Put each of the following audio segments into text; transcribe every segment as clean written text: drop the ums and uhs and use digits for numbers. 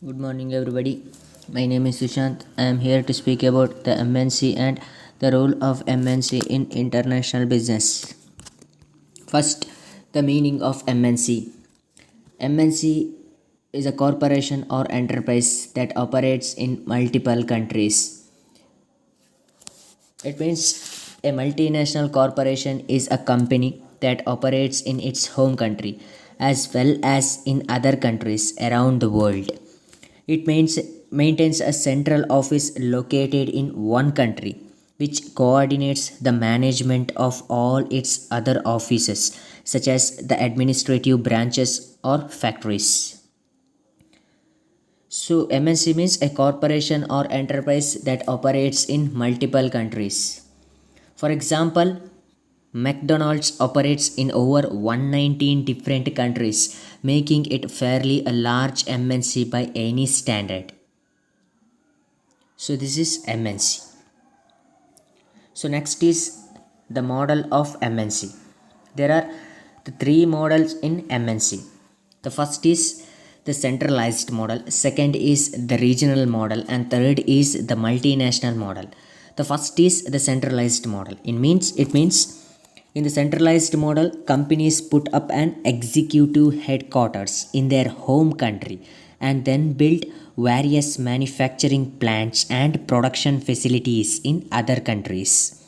Good morning, everybody. My name is Sushant. I am here to speak about the MNC and the role of MNC in international business. First, the meaning of MNC. MNC is a corporation or enterprise that operates in multiple countries. It means a multinational corporation is a company that operates in its home country as well as in other countries around the world. It maintains a central office located in one country, which coordinates the management of all its other offices, such as the administrative branches or factories. So, MNC means a corporation or enterprise that operates in multiple countries. For example, McDonald's operates in over 119 different countries, making it fairly a large MNC by any standard. So this is MNC. So next is the model of MNC. There are the three models in MNC. The first is the centralized model, second is the regional model, and third is the multinational model. The first is the centralized model. It means in the centralized model, companies put up an executive headquarters in their home country and then build various manufacturing plants and production facilities in other countries.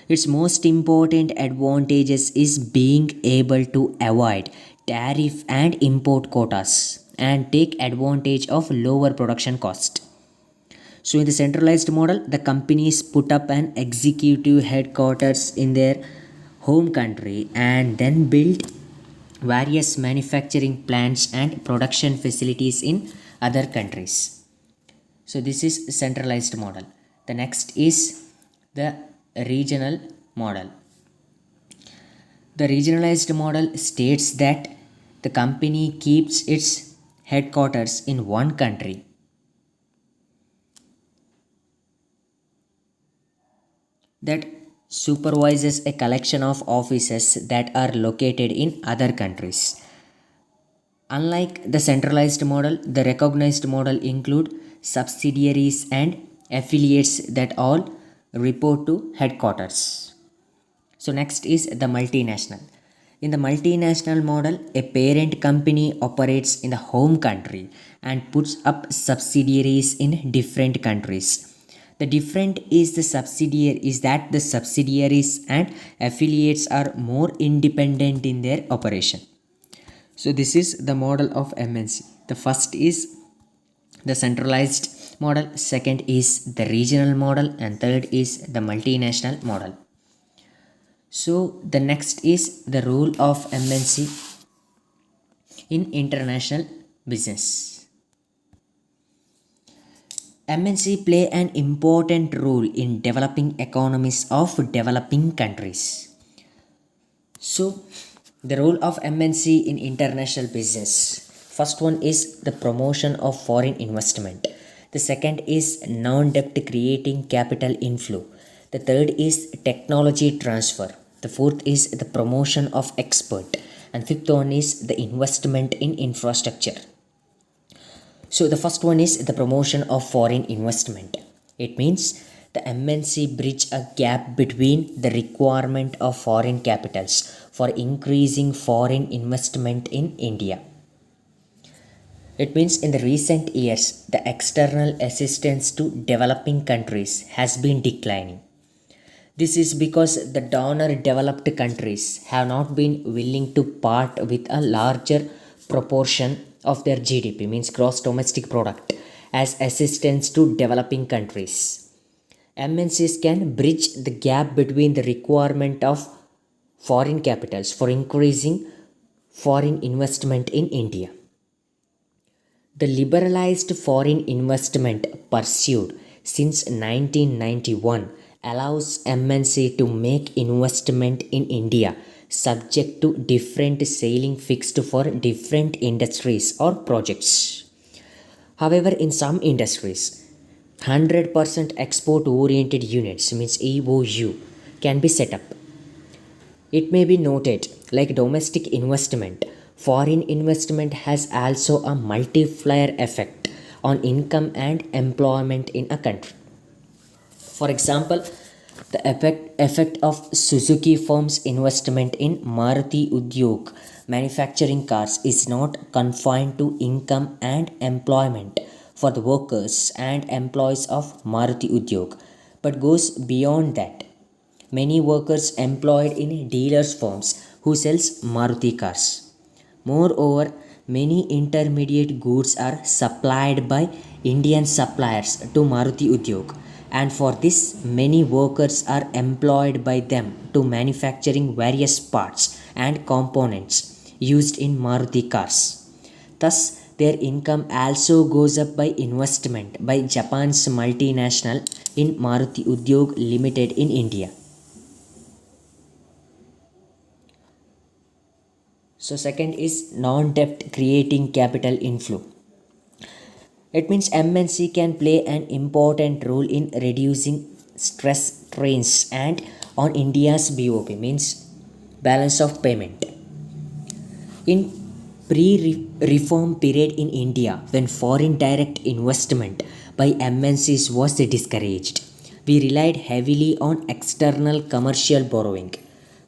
Its most important advantages is being able to avoid tariff and import quotas and take advantage of lower production cost. So in the centralized model, the companies put up an executive headquarters in their home country and then build various manufacturing plants and production facilities in other countries. So this is centralized model. The next is the regional model. The regionalized model states that the company keeps its headquarters in one country that supervises a collection of offices that are located in other countries. Unlike the centralized model, the recognized model include subsidiaries and affiliates that all report to headquarters. So next is the multinational. In the multinational model, a parent company operates in the home country and puts up subsidiaries in different countries. The different is that the subsidiaries and affiliates are more independent in their operation. So this is the model of MNC. The first is the centralized model, second is the regional model, and third is the multinational model. So the next is the role of MNC in international business. MNC play an important role in developing economies of developing countries. So the role of MNC in international business. First one is the promotion of foreign investment. The second is non-debt creating capital inflow. The third is technology transfer. The fourth is the promotion of export. And fifth one is the investment in infrastructure. So the first one is the promotion of foreign investment. It means the MNC bridge a gap between the requirement of foreign capitals for increasing foreign investment in India. It means in the recent years, the external assistance to developing countries has been declining. This is because the donor developed countries have not been willing to part with a larger proportion of their GDP, means gross domestic product, as assistance to developing countries. MNCs can bridge the gap between the requirement of foreign capitals for increasing foreign investment in India. The liberalized foreign investment pursued since 1991 allows MNC to make investment in India subject to different ceiling fixed for different industries or projects. However, in some industries, 100% export oriented units, means EOU, can be set up. It may be noted, like domestic investment, foreign investment has also a multiplier effect on income and employment in a country. For example, the effect of Suzuki firm's investment in Maruti Udyog manufacturing cars is not confined to income and employment for the workers and employees of Maruti Udyog, but goes beyond that. Many workers employed in dealers' firms who sells Maruti cars. Moreover, many intermediate goods are supplied by Indian suppliers to Maruti Udyog, and for this many workers are employed by them to manufacturing various parts and components used in Maruti cars. Thus, their income also goes up by investment by Japan's multinational in Maruti Udyog Limited in India. So second is non-debt creating capital inflow. It means MNC can play an important role in reducing stress strains and on India's BOP means balance of payment. In pre-reform period in India when foreign direct investment by MNCs was discouraged, we relied heavily on external commercial borrowing,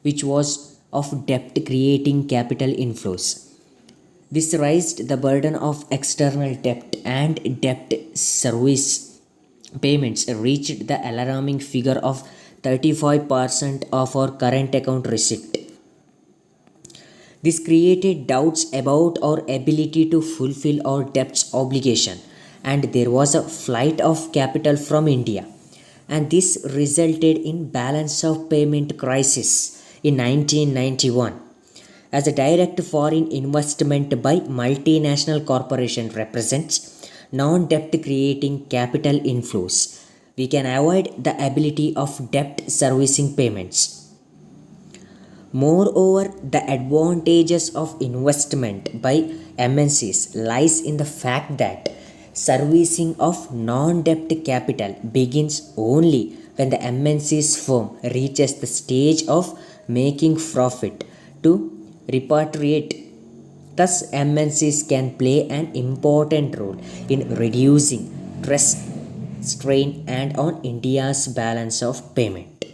which was of debt creating capital inflows. This raised the burden of external debt and debt service payments reached the alarming figure of 35% of our current account receipt. This created doubts about our ability to fulfill our debts obligation, and there was a flight of capital from India, and this resulted in balance of payment crisis in 1991 as a direct foreign investment by multinational corporation represents non-debt creating capital inflows. We can avoid the ability of debt servicing payments. Moreover, the advantages of investment by MNCs lies in the fact that servicing of non-debt capital begins only when the MNC's firm reaches the stage of making profit to repatriate. Thus, MNCs can play an important role in reducing stress, strain, and on India's balance of payment.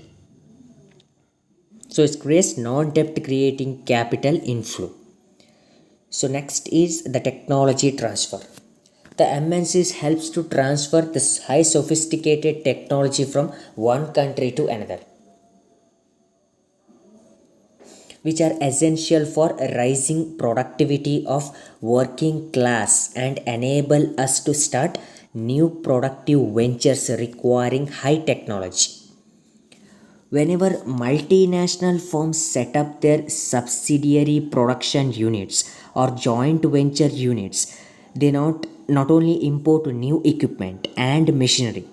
So it creates non-debt creating capital inflow. So next is the technology transfer. The MNCs helps to transfer this high sophisticated technology from one country to another, which are essential for rising productivity of working class and enable us to start new productive ventures requiring high technology. Whenever multinational firms set up their subsidiary production units or joint venture units, they not only import new equipment and machinery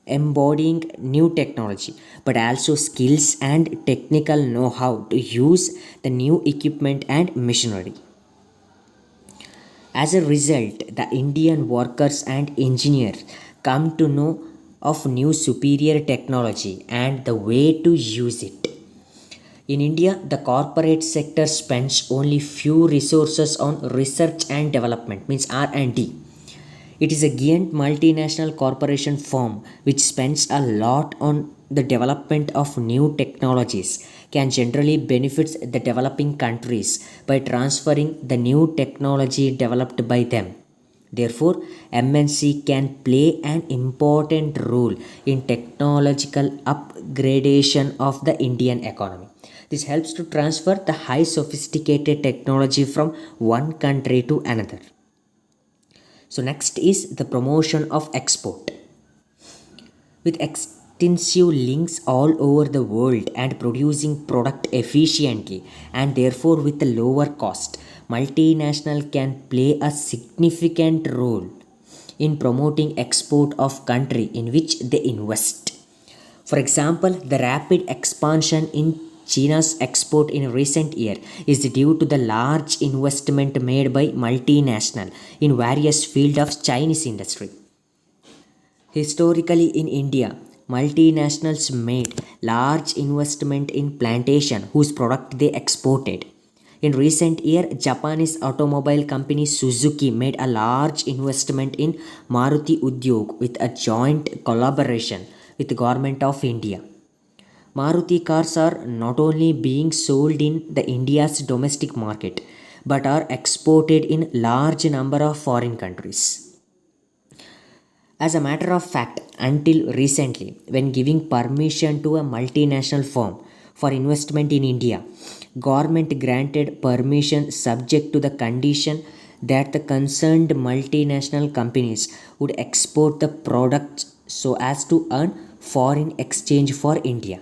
embodying new technology, but also skills and technical know-how to use the new equipment and machinery. As a result, the Indian workers and engineers come to know of new superior technology and the way to use it. In India, the corporate sector spends only few resources on research and development, means R&D. It is a giant multinational corporation firm which spends a lot on the development of new technologies can generally benefit the developing countries by transferring the new technology developed by them. Therefore, MNC can play an important role in technological upgradation of the Indian economy. This helps to transfer the high sophisticated technology from one country to another. So next is the promotion of export. With extensive links all over the world and producing product efficiently and therefore with a lower cost, multinational can play a significant role in promoting export of country in which they invest. For example, the rapid expansion in China's export in recent year is due to the large investment made by multinational in various fields of Chinese industry. Historically in India, multinationals made large investment in plantation whose product they exported. In recent year, Japanese automobile company Suzuki made a large investment in Maruti Udyog with a joint collaboration with the government of India. Maruti cars are not only being sold in the India's domestic market but are exported in large number of foreign countries. As a matter of fact, until recently, when giving permission to a multinational firm for investment in India, government granted permission subject to the condition that the concerned multinational companies would export the products so as to earn foreign exchange for India.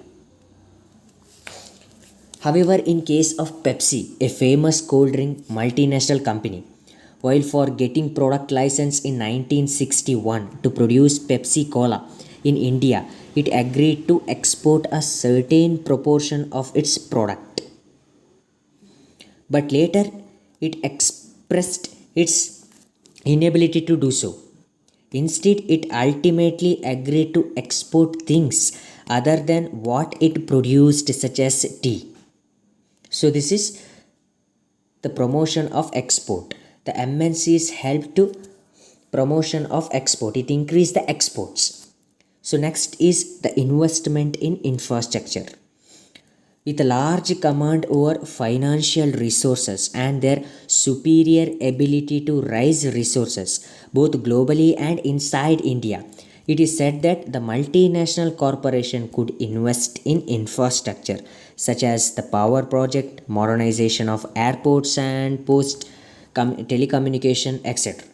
However, in case of Pepsi, a famous cold drink multinational company, while for getting product license in 1961 to produce Pepsi Cola in India, it agreed to export a certain proportion of its product. But later, it expressed its inability to do so. Instead, it ultimately agreed to export things other than what it produced, such as tea. So, this is the promotion of export. The MNCs help to promotion of export. It increase the exports. So next is the investment in infrastructure. With a large command over financial resources and their superior ability to raise resources both globally and inside India, it is said that the multinational corporation could invest in infrastructure such as the power project, modernization of airports and telecommunication, etc.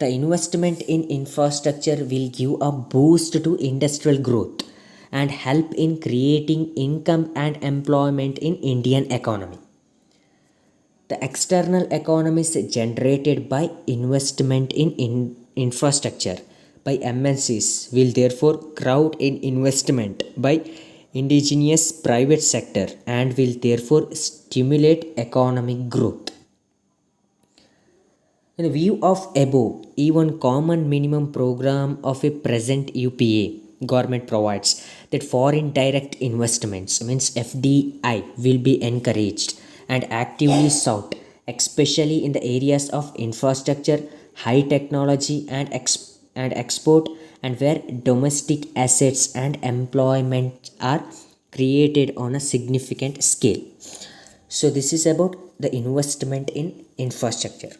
The investment in infrastructure will give a boost to industrial growth and help in creating income and employment in Indian economy. The external economies generated by investment in infrastructure by MNCs will therefore crowd in investment by indigenous private sector and will therefore stimulate economic growth. In view of above, even common minimum program of a present UPA government provides that foreign direct investments means FDI will be encouraged and actively sought, especially in the areas of infrastructure, high technology and export, and where domestic assets and employment are created on a significant scale. So this is about the investment in infrastructure.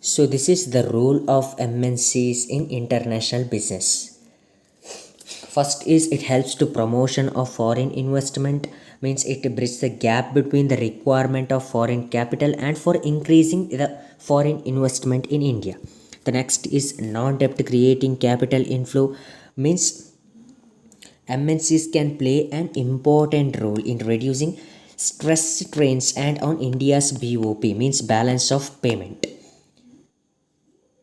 So this is the role of MNCs in international business. First is it helps to promotion of foreign investment, means it bridges the gap between the requirement of foreign capital and for increasing the foreign investment in India. The next is non-debt creating capital inflow, means MNCs can play an important role in reducing stress strains and on India's BOP, means balance of payment.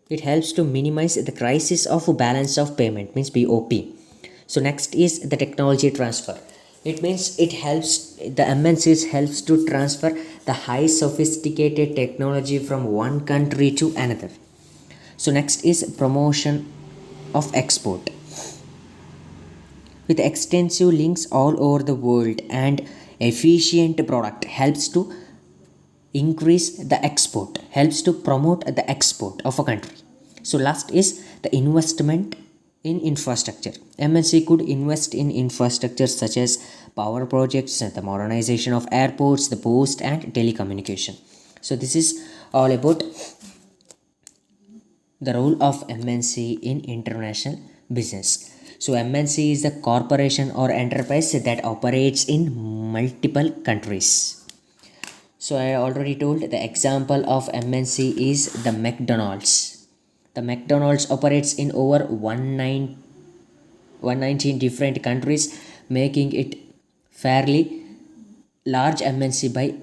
It helps to minimize the crisis of balance of payment, means BOP. So next is the technology transfer. It means it helps the MNCs helps to transfer the high sophisticated technology from one country to another. So next is promotion of export. With extensive links all over the world and efficient product helps to increase the export, helps to promote the export of a country. So last is the investment in infrastructure. MNC could invest in infrastructure such as power projects, the modernization of airports, the post and telecommunication. So this is all about the role of MNC in international business. So MNC is a corporation or enterprise that operates in multiple countries. So I already told the example of MNC is the McDonald's. The McDonald's operates in over 119 different countries, making it fairly large MNC by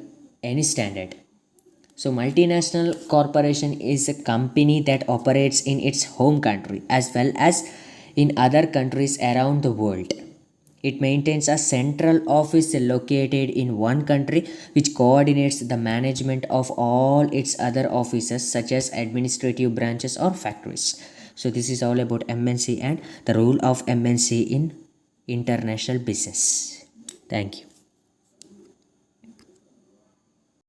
any standard. So multinational corporation is a company that operates in its home country as well as in other countries around the world. It maintains a central office located in one country which coordinates the management of all its other offices such as administrative branches or factories. So this is all about MNC and the role of MNC in international business. Thank you.